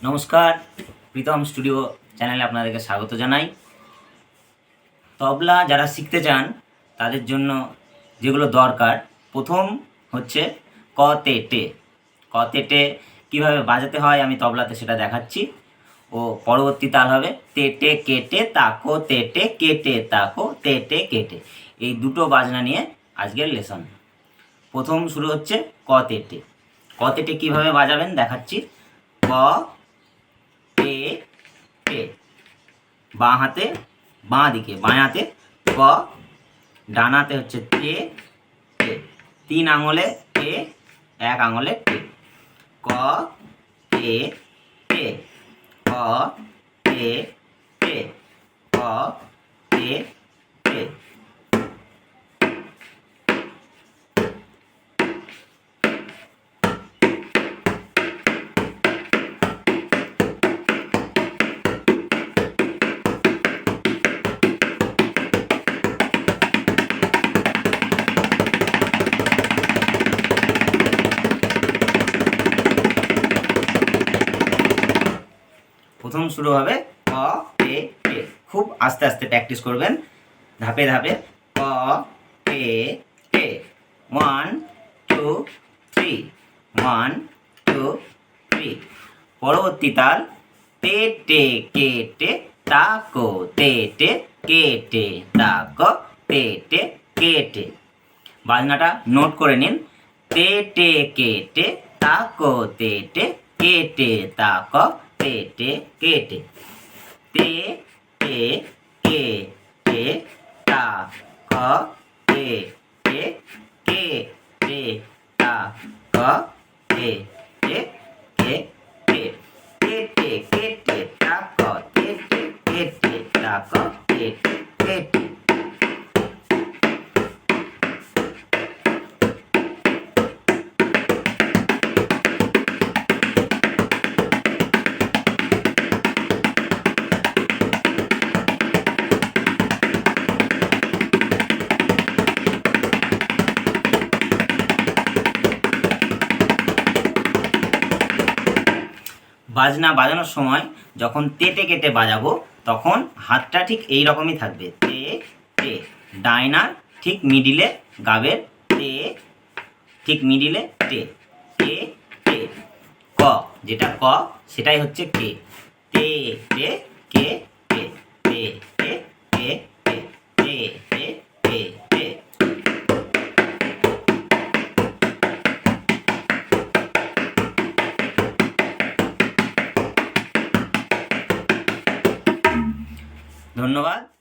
নমস্কার, প্রীতম স্টুডিও চ্যানেলে আপনাদেরকে স্বাগত জানাই। তবলা যারা শিখতে চান তাদের জন্য যেগুলো দরকার, প্রথম হচ্ছে ক তে টে। ক তে টে কীভাবে বাজাতে হয় আমি তবলাতে সেটা দেখাচ্ছি। ও পরবর্তী তাল হবে তে টে কেটে তাকো তে টে কেটে তাকো তে টে কেটে। এই দুটো বাজনা নিয়ে আজকের লেসন। প্রথম শুরু হচ্ছে ক তে টে। ক তে টে কীভাবে বাজাবেন দেখাচ্ছি। ক টে টে, বাঁ হাতে বাঁ দিকে, বাঁ হাতে ক, ডান হাতে হচ্ছে টে টে, 3 আঙুলে টে, 1 আঙুলে টে। ক টে টে, ক টে টে, ক টে টে। প্রথম শুরু হবে ক টে টে। খুব আস্তে আস্তে প্র্যাকটিস করবেন, ধাপে ধাপে। ক টে টে, 1 2 3, 1 2 3। পরবর্তী তাল তে টে কেটে তাকো তে টে কেটে তাকো তে টে কেটে। বাজনাটা নোট করে নিন। তে টে কেটে তাকো তে টে কেটে তাকো তে টে কেটে। তে টে কে টে তাকো তে টে কেটে তাকো তে টে কেটে। তে টে কেটে তাকো তে টে কেটে তাকো তে টে কেটে। বাজনা বাজানোর সময় যখন তেটে কেটে বাজাবো তখন হাতটা ঠিক এই রকমই থাকবে। তে টে, ডাইনার ঠিক মিডিলে, গাবের তে ঠিক মিডিলে টে তে টে। ক যেটা ক সেটাই হচ্ছে কে। তে টে কে টে তে টে কে টে তে টে কে টে। ধন্যবাদ।